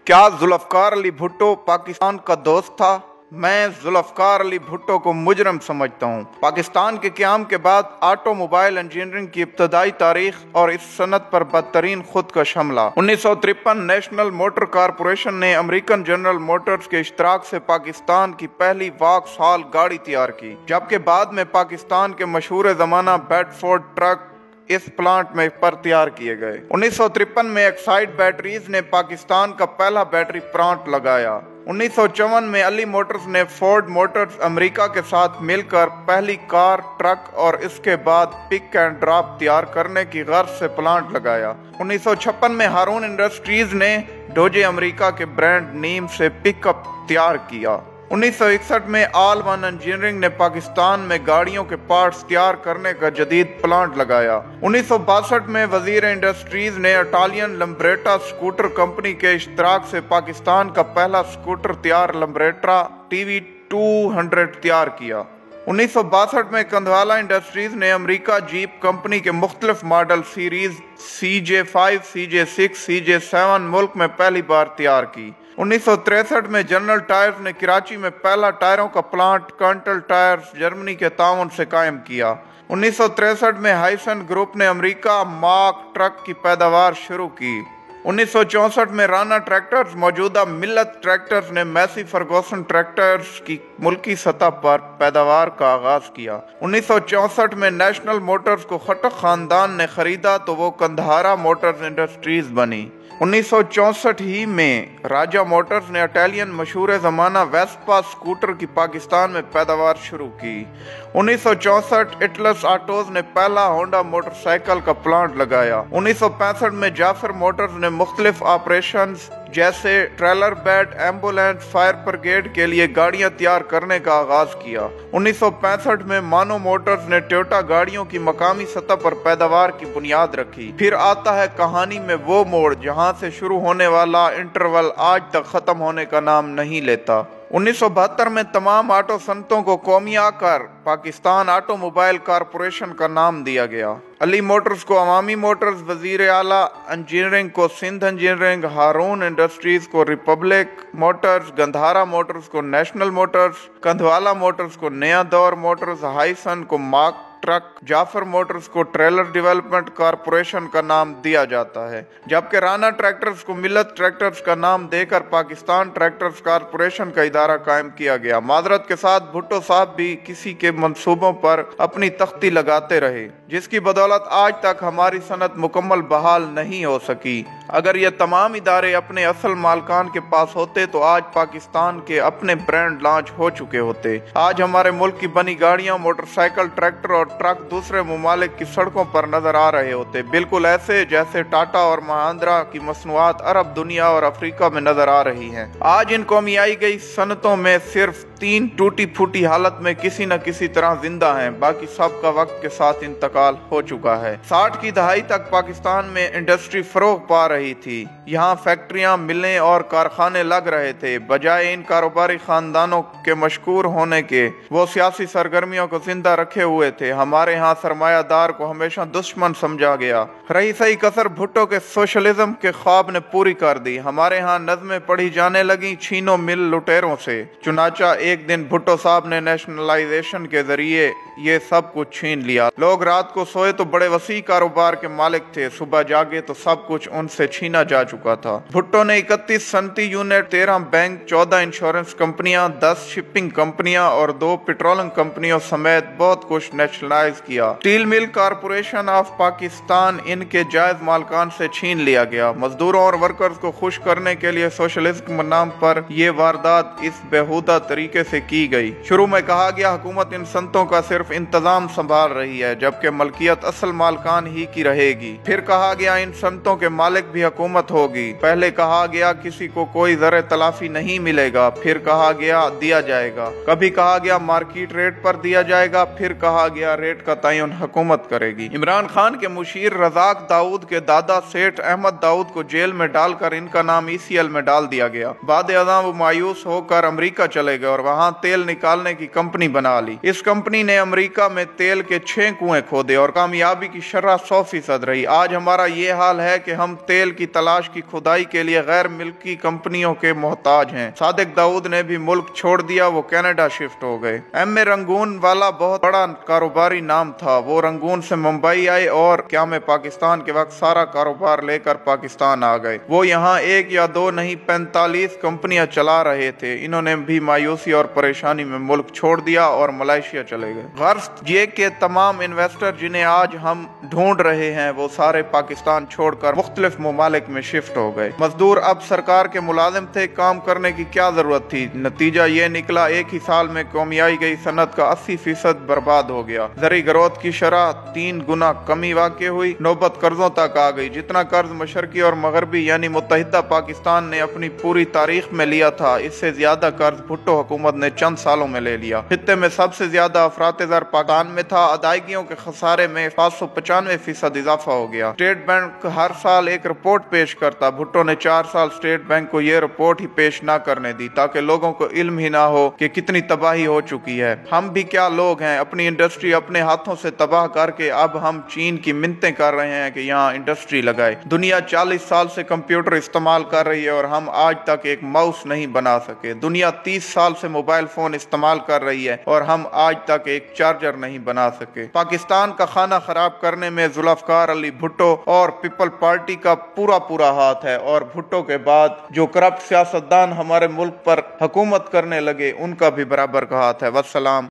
क्या जुल्फ़िकार अली भुट्टो पाकिस्तान का दोस्त था? मैं जुल्फ़िकार अली भुट्टो को मुजरम समझता हूँ। पाकिस्तान के क़याम के बाद ऑटोमोबाइल इंजीनियरिंग की इब्तदाई तारीख और इस सनत पर बदतरीन खुदकश हमला। 1953 नेशनल मोटर कारपोरेशन ने अमेरिकन जनरल मोटर्स के इश्तराक से पाकिस्तान की पहली वॉक्सहॉल गाड़ी तैयार की, जबकि बाद में पाकिस्तान के मशहूर ज़माना बेडफोर्ड ट्रक इस प्लांट में पर तैयार किए गए। 1953 में एक्साइड बैटरीज ने पाकिस्तान का पहला बैटरी प्लांट लगाया। 1954 में अली मोटर्स ने फोर्ड मोटर्स अमेरिका के साथ मिलकर पहली कार, ट्रक और इसके बाद पिक एंड ड्रॉप तैयार करने की गर्ज से प्लांट लगाया। 1956 में हारून इंडस्ट्रीज ने डोजे अमेरिका के ब्रांड नीम से पिकअप तैयार किया। 1961 में ऑल वन इंजीनियरिंग ने पाकिस्तान में गाड़ियों के पार्ट्स तैयार करने का जदीद प्लांट लगाया। 1962 में वजीर इंडस्ट्रीज ने इटालियन लम्ब्रेटा स्कूटर कंपनी के इश्तराक से पाकिस्तान का पहला स्कूटर तैयार लम्ब्रेटा TV 200 तैयार किया। 1962 में कंधवाला इंडस्ट्रीज ने अमेरिका जीप कंपनी के मुख्तलिफ model series CJ5, CJ6, CJ7 मुल्क में पहली बार तैयार की। 1963 में जनरल टायर्स ने कराची में पहला टायरों का प्लांट कंटल टायर्स जर्मनी के ताउन से कायम किया। 1963 में हाइसन ग्रुप ने अमेरिका मार्क ट्रक की पैदावार शुरू की। 1964 में राना ट्रैक्टर्स मौजूदा मिल्लत ट्रैक्टर्स ने मैसी फर्गूसन ट्रैक्टर्स की मुल्की सतह पर पैदावार का आगाज किया। 1964 में नेशनल मोटर्स को खट्टक खानदान ने खरीदा तो वो कंधारा मोटर्स इंडस्ट्रीज बनी। 1964 ही में राजा मोटर्स ने इटालियन मशहूर ज़माना वेस्पा स्कूटर की पाकिस्तान में पैदावार शुरू की। 1964 इटलस ऑटोज ने पहला होंडा मोटरसाइकिल का प्लांट लगाया। 1965 में जाफर मोटर्स ने मुख्तलिफ ऑपरेशंस जैसे trailer bed, ambulance, fire brigade के लिए गाड़ियां तैयार करने का आगाज किया। 1965 में मानो मोटर्स ने टोयोटा गाड़ियों की मकामी सतह पर पैदावार की बुनियाद रखी। फिर आता है कहानी में वो मोड़ जहां से शुरू होने वाला इंटरवल आज तक खत्म होने का नाम नहीं लेता। 1972 में तमाम ऑटो सनतों को कौमिया कर पाकिस्तान ऑटोमोबाइल कारपोरेशन का नाम दिया गया। अली मोटर्स को अवामी मोटर्स, वजीर आला इंजीनियरिंग को सिंध इंजीनियरिंग, हारून इंडस्ट्रीज को रिपब्लिक मोटर्स, गंधारा मोटर्स को नेशनल मोटर्स, कंधवाला मोटर्स को नया दौर मोटर्स, हाइसन को मार्क ट्रक, जाफर मोटर्स को ट्रेलर डेवलपमेंट कारपोरेशन का नाम दिया जाता है, जबकि राना ट्रैक्टर्स को मिल्लत ट्रैक्टर्स का नाम देकर पाकिस्तान ट्रैक्टर्स कारपोरेशन का इदारा कायम किया गया। माजरत के साथ भुट्टो साहब भी किसी के मंसूबों पर अपनी तख्ती लगाते रहे, जिसकी बदौलत आज तक हमारी सनत मुकम्मल बहाल नहीं हो सकी। अगर ये तमाम इदारे अपने असल मालकान के पास होते तो आज पाकिस्तान के अपने ब्रांड लॉन्च हो चुके होते। आज हमारे मुल्क की बनी गाड़ियां, मोटरसाइकिल, ट्रैक्टर और ट्रक दूसरे ममालिक की सड़कों पर नजर आ रहे होते, बिल्कुल ऐसे जैसे टाटा और महिंद्रा की मसनूआत अरब दुनिया और अफ्रीका में नजर आ रही हैं। आज इन कौमियाई गई सनतों में सिर्फ 3 टूटी फूटी हालत में किसी न किसी तरह जिंदा हैं, बाकी सब का वक्त के साथ इंतकाल हो चुका है। 60 की दहाई तक पाकिस्तान में इंडस्ट्री फरोग पा रही थी। यहाँ फैक्ट्रियां, मिलें और कारखाने लग रहे थे। बजाय इन कारोबारी खानदानों के मशहूर होने के, वो सियासी सरगर्मियों को जिंदा रखे हुए थे। हमारे यहाँ सरमायादार को हमेशा दुश्मन समझा गया। रही सही कसर भुट्टो के सोशलिज्म के ख्वाब ने पूरी कर दी। हमारे यहाँ नज़में पढ़ी जाने लगी छीनो मिल लुटेरों से। चुनाचा एक दिन भुट्टो साहब ने नेशनलाइजेशन के जरिए ये सब कुछ छीन लिया। लोग रात को सोए तो बड़े वसी कारोबार के मालिक थे, सुबह जागे तो सब कुछ उनसे छीना जा चुका था। भुट्टो ने 31 सनती यूनिट, 13 बैंक, 14 इंश्योरेंस कंपनियां, 10 शिपिंग कंपनियां और 2 पेट्रोलियम कंपनियों समेत बहुत कुछ नेशनलाइज किया। Steel mill corporation of Pakistan इनके जायज मालकान से छीन लिया गया। मजदूरों और वर्कर्स को खुश करने के लिए सोशलिज्म के नाम पर यह वारदात इस बेहुदा तरीके से की गई। शुरू में कहा गया हुकूमत इन संतों का सिर्फ इंतजाम संभाल रही है, जबकि मलकियत असल मालकान ही की रहेगी। फिर कहा गया इन संतों के मालिक भी हुकूमत होगी। पहले कहा गया किसी को कोई जरे तलाफी नहीं मिलेगा, फिर कहा गया दिया जाएगा। कभी कहा गया मार्केट रेट पर दिया जाएगा, फिर कहा गया रेट का तयन हुकूमत करेगी। इमरान खान के मुशीर रजाक दाऊद के दादा सेठ अहमद दाऊद को जेल में डालकर इनका नाम ECL में डाल दिया गया। बाद अज़ां वो मायूस होकर अमरीका चले गए और वहाँ तेल निकालने की कंपनी बना ली। इस कंपनी ने अमेरिका में तेल के 6 कुएं खोदे और कामयाबी की शरह 100% रही। आज हमारा ये हाल है कि हम तेल की तलाश की खुदाई के लिए गैर मिल्की कंपनियों के मोहताज हैं। सादिक दाऊद ने भी मुल्क छोड़ दिया, वो कनाडा शिफ्ट हो गए। एम ए रंगून वाला बहुत बड़ा कारोबारी नाम था। वो रंगून से मुंबई आए और क्या में पाकिस्तान के वक्त सारा कारोबार लेकर पाकिस्तान आ गए। वो यहाँ 1 या 2 नहीं 45 कंपनियां चला रहे थे। इन्होंने भी मायूसी और परेशानी में मुल्क छोड़ दिया और मलेशिया चले गए। गर्ज ये के तमाम इन्वेस्टर जिन्हें आज हम ढूंढ रहे हैं वो सारे पाकिस्तान छोड़कर मुख्तलिफ ममालिक में शिफ्ट हो गए। मजदूर अब सरकार के मुलाजिम थे, काम करने की क्या जरूरत थी। नतीजा ये निकला, एक ही साल में कौमियाई गई सनत का 80% बर्बाद हो गया। ज़री ग्रोथ की शरह 3 गुना कमी वाक़ई हुई। नौबत कर्जों तक आ गई। जितना कर्ज मशरकी और मगरबी यानी मुत्तहिदा पाकिस्तान ने अपनी पूरी तारीख में लिया था, इससे ज्यादा कर्ज भुट्टो हुकूमत ने चंद सालों में ले लिया। खित्ते में सबसे ज्यादा अफरात-ए-ज़र पाकिस्तान में था। अदायगियों के खसारे में 595% इजाफा हो गया। स्टेट बैंक हर साल एक रिपोर्ट पेश करता। भुट्टो ने 4 साल स्टेट बैंक को ये रिपोर्ट ही पेश न करने दी ताकि लोगों को इल्म ही ना हो कि कितनी तबाही हो चुकी है। हम भी क्या लोग हैं, अपनी इंडस्ट्री अपने हाथों से तबाह करके अब हम चीन की मिन्नतें कर रहे हैं कि यहाँ इंडस्ट्री लगाए। दुनिया 40 साल से कंप्यूटर इस्तेमाल कर रही है और हम आज तक एक माउस नहीं बना सके। दुनिया 30 साल से मोबाइल फोन इस्तेमाल कर रही है और हम आज तक एक चार्जर नहीं बना सके। पाकिस्तान का खाना खराब करने में जुल्फकार अली भुट्टो और पीपल पार्टी का पूरा हाथ है और भुट्टो के बाद जो करप्ट सियासतदान हमारे मुल्क पर हुकूमत करने लगे उनका भी बराबर का हाथ है। वस्सलाम।